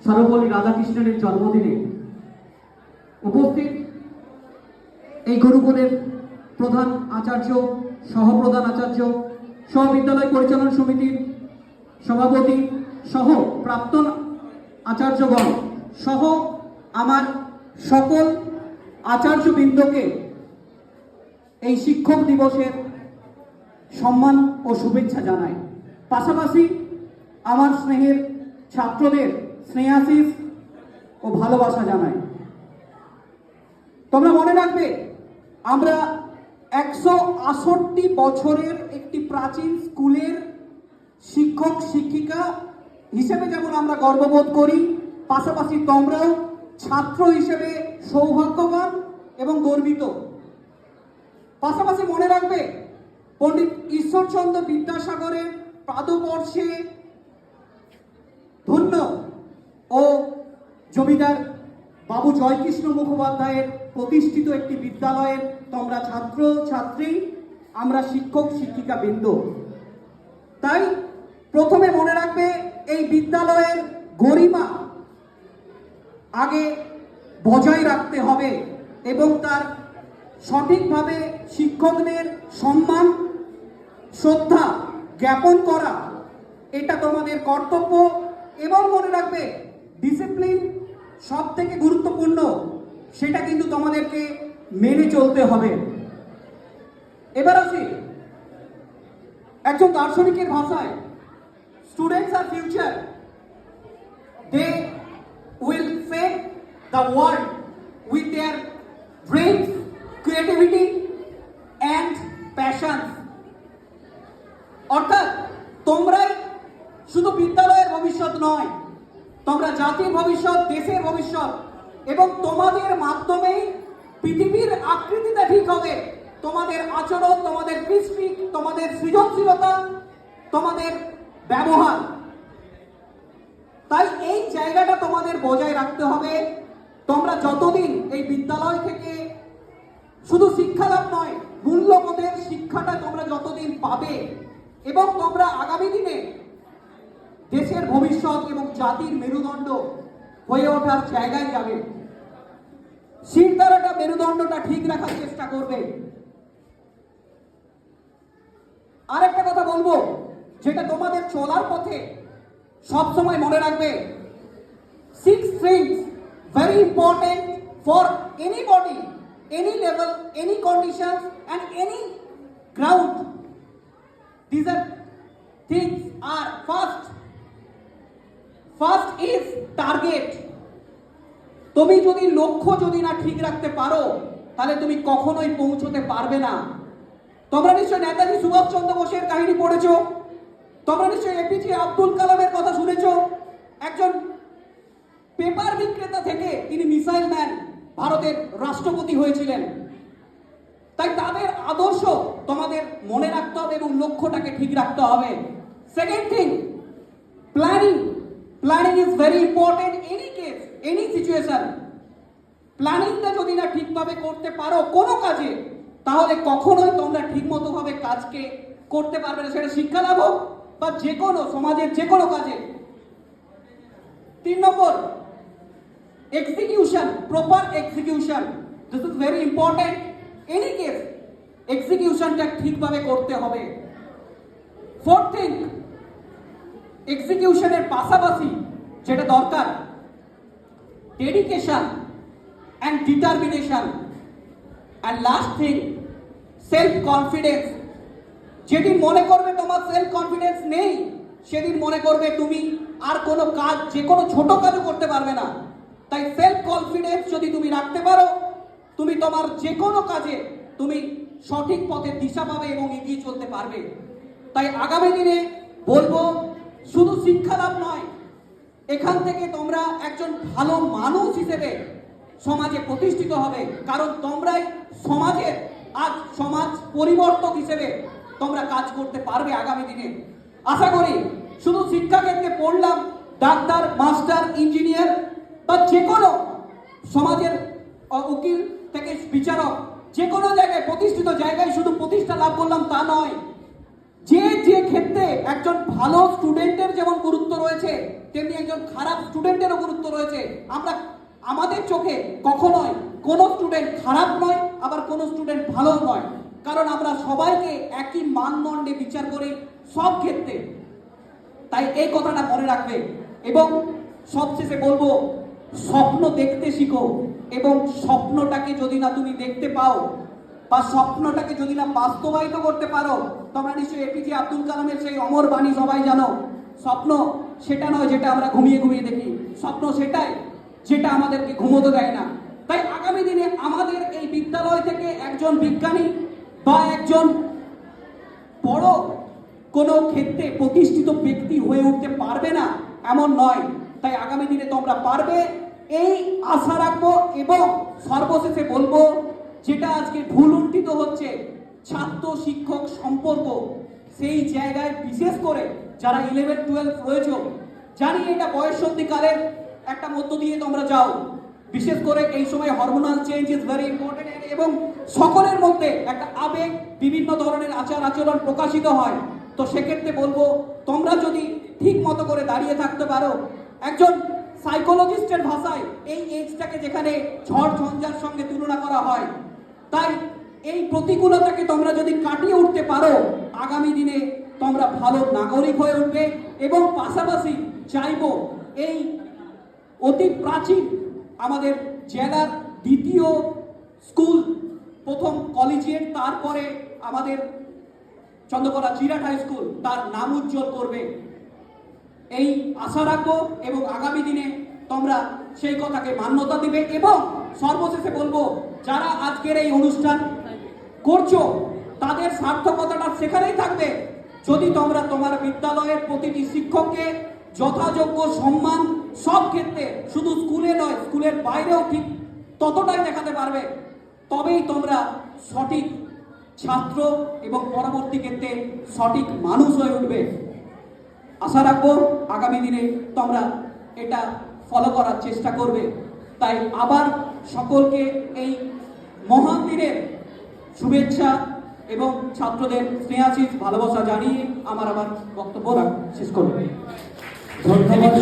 সর্বপল্লী রাধাকৃষ্ণের জন্মদিনে উপস্থিত এই গুরুকুলের প্রধান আচার্য, সহপ্রধান আচার্য, বিদ্যালয় পরিচালনা সমিতির সভাপতি সহ প্রাক্তন আচার্যগণ সহ আমার সকল আচার্যবৃন্দকে এই শিক্ষক দিবসের সম্মান ও শুভেচ্ছা জানাই। পাশাপাশি আমার স্নেহের ছাত্রদের স্নেহাশিস ও ভালোবাসা জানাই। তোমরা মনে রাখবে, আমরা 168 বছরের একটি প্রাচীন স্কুলের শিক্ষক শিক্ষিকা হিসেবে যেমন আমরা গর্ববোধ করি, পাশাপাশি তোমরাও ছাত্র হিসেবে সৌভাগ্যবান এবং গর্বিত। পাশাপাশি মনে রাখবে, পণ্ডিত ঈশ্বরচন্দ্র বিদ্যাসাগরের পাদস্পর্শে ধন্য ও জমিদার বাবু জয়কৃষ্ণ মুখোপাধ্যায়ের প্রতিষ্ঠিত একটি বিদ্যালয়ের তোমরা ছাত্র ছাত্রী, আমরা শিক্ষক শিক্ষিকা বৃন্দ। তাই প্রথমে মনে রাখবে, এই বিদ্যালয়ের গরিমা আগে বজায় রাখতে হবে এবং তার সঠিকভাবে শিক্ষকদের সম্মান শ্রদ্ধা জ্ঞাপন করা, এটা তোমাদের কর্তব্য। এবং মনে রাখবে, ডিসিপ্লিন সব থেকে গুরুত্বপূর্ণ, সেটা কিন্তু তোমাদেরকে মেনে চলতে হবে। এবার আসি একজন দার্শনিকের ভাষায়, students are future, they will fake the world with their brains, creativity and passions. অর্থাৎ তোমরাই শুধু বিদ্যালয়ের ভবিষ্যৎ নয়, তোমরা জাতির ভবিষ্যৎ, দেশের ভবিষ্যৎ, এবং তোমাদের মাধ্যমেই পৃথিবীর আকৃতিটা ঠিক হবে। তোমাদের আচরণ, তোমাদের দৃষ্টি, তোমাদের সৃজনশীলতা, তোমাদের ব্যবহার। তাই এই জায়গাটা তোমাদের বজায় রাখতে হবে। তোমরা যতদিন এই বিদ্যালয় থেকে শুধু শিক্ষা লাভ নয়, মূল্যবোধের শিক্ষাটা তোমরা যতদিন পাবে এবং তোমরা আগামী দিনে দেশের ভবিষ্যৎ এবং জাতির মেরুদণ্ড হয়ে ওঠার জায়গায় যাবে, শিরদাঁড়াটা মেরুদণ্ডটা ঠিক রাখার চেষ্টা করবে। আরেকটা কথা বলবো, যেটা তোমাদের চলার পথে সবসময় মনে রাখবে, 6 things very important for anybody, any level, any conditions and any ground. These are things are first is target. তুমি যদি লক্ষ্য যদি না ঠিক রাখতে পারো, তাহলে তুমি কখনোই পৌঁছতে পারবে না। তোমরা নিশ্চয় নেতাজি সুভাষচন্দ্র বোসের কাহিনী পড়েছো, তোমরা নিশ্চয় এপিজে আব্দুল কালামের কথা শুনেছো। একজন পেপার বিক্রেতা থেকে তিনি মিসাইল ম্যান, ভারতের রাষ্ট্রপতি হয়েছিলেন। তাই তাদের আদর্শ তোমাদের মনে রাখতে হবে এবং লক্ষ্যটাকে ঠিক রাখতে হবে। Second thing, planning is very important, any case, any situation. প্ল্যানিংটা যদি না ঠিকভাবে করতে পারো কোনো কাজে, তাহলে কখনোই তোমরা ঠিক মতো ভাবে কাজকে করতে পারবে না, সেটা শিক্ষা লাভ হোক বা যে কোনো সমাজের যে কোনো কাজে। 3 নম্বর, execution, proper execution, this is very important, any case এক্সিকিউশনটা ঠিকভাবে করতে হবে। 4th থিং, এক্সিকিউশনের পাশাপাশি যেটা দরকার, dedication and determination. And last thing, self confidence. যেদিন মনে করবে তোমার সেলফ কনফিডেন্স নেই, সেদিন মনে করবে তুমি আর কোনো কাজ, যে কোনো ছোট কাজও করতে পারবে না। তাই সেলফ কনফিডেন্স যদি তুমি রাখতে পারো, তুমি তোমার যে কোনো কাজে তুমি সঠিক পথে দিশা পাবে এবং এগিয়ে চলতে পারবে। তাই আগামী দিনে বলবো, শুধু শিক্ষা লাভ নয়, এখান থেকে তোমরা একজন ভালো মানুষ হিসেবে সমাজে প্রতিষ্ঠিত হবে। কারণ তোমরাই সমাজের, আজ সমাজ পরিবর্তক হিসেবে তোমরা কাজ করতে পারবে আগামী দিনে। আশা করি শুধু শিক্ষাক্ষেত্রে পড়লাম, ডাক্তার, মাস্টার, ইঞ্জিনিয়ার বা যে কোনো সমাজের উকিল থেকে বিচারক, যে কোনো জায়গায় প্রতিষ্ঠিত জায়গায় শুধু প্রতিষ্ঠা লাভ করলাম তা নয়। যে যে ক্ষেত্রে একজন ভালো স্টুডেন্টের যেমন গুরুত্ব রয়েছে, তেমনি একজন খারাপ স্টুডেন্টেরও গুরুত্ব রয়েছে। আমরা আমাদের চোখে কখনোই কোনো স্টুডেন্ট খারাপ নয়, আবার কোনো স্টুডেন্ট ভালো নয়, কারণ আমরা সবাইকে একই মানদণ্ডে বিচার করি সব ক্ষেত্রে। তাই এই কথাটা মনে রাখবে। এবং সবশেষে বলবো, স্বপ্ন দেখতে শিখো, এবং স্বপ্নটাকে যদি না তুমি দেখতে পাও বা স্বপ্নটাকে যদি না বাস্তবায়িত করতে পারো, তোমরা নিশ্চয়ই এপিজে আব্দুল কালামের সেই অমর বাণী সবাই জানো, স্বপ্ন সেটা নয় যেটা আমরা ঘুমিয়ে ঘুমিয়ে দেখি, স্বপ্ন সেটাই যেটা আমাদেরকে ঘুমোতে দেয় না। তাই আগামী দিনে আমাদের এই বিদ্যালয় থেকে একজন বিজ্ঞানী বা একজন বড় কোনো ক্ষেত্রে প্রতিষ্ঠিত ব্যক্তি হয়ে উঠতে পারবে না এমন নয়। তাই আগামী দিনে তোমরা পারবে, এই আশা রাখবো। এবং সর্বশেষে বলবো, যেটা আজকে ভুল উল্টিত হচ্ছে, ছাত্র শিক্ষক সম্পর্ক, সেই জায়গায় বিশেষ করে যারা 11-12 রয়েছে, জানি এটা বয়ঃসন্ধিকালের একটা মধ্য দিয়ে তোমরা যাও, বিশেষ করে এই সময় hormonal change is very important, এবং সকলের মধ্যে একটা আবেগ, বিভিন্ন ধরনের আচার আচরণ প্রকাশিত হয়। তো সেক্ষেত্রে বলবো, তোমরা যদি ঠিক মতো করে দাঁড়িয়ে থাকতে পারো, একজন সাইকোলজিস্টের ভাষায় এই এজটাকে যেখানে ঝড় ঝঞ্ঝার সঙ্গে তুলনা করা হয়, তাই এই প্রতিকূলতাকে তোমরা যদি কাটিয়ে উঠতে পারো, আগামী দিনে তোমরা ভালো নাগরিক হয়ে উঠবে। এবং পাশাপাশি চাইবো, এই অতি প্রাচীন আমাদের জেলার দ্বিতীয় স্কুল, প্রথম কলেজিয়েট, তারপরে আমাদের চন্দ্রকোনা জিরাট হাই স্কুল, তার নাম উজ্জ্বল করবে, এই আশা রাখবো। এবং আগামী দিনে তোমরা সেই কথাকে মান্যতা দিবে। এবং সর্বশেষে বলবো, যারা আজকের এই অনুষ্ঠান করছো, তাদের সার্থকতাটা সেখানেই থাকবে যদি তোমরা তোমার বিদ্যালয়ের প্রতিটি শিক্ষককে যথাযোগ্য সম্মান সব ক্ষেত্রে, শুধু স্কুলে নয়, স্কুলের বাইরেও ঠিক ততটাই দেখাতে পারবে। তবেই তোমরা সঠিক ছাত্র এবং পরবর্তী ক্ষেত্রে সঠিক মানুষ হয়ে উঠবে। আশা রাখবো আগামী দিনে তোমরা এটা ফলো করার চেষ্টা করবে। তাই আবার সকলকে এই মহান দিনের শুভেচ্ছা এবং ছাত্রদের স্নেহাশিস ভালোবাসা জানিয়ে আমার বক্তব্য শেষ করব। ধন্যবাদ।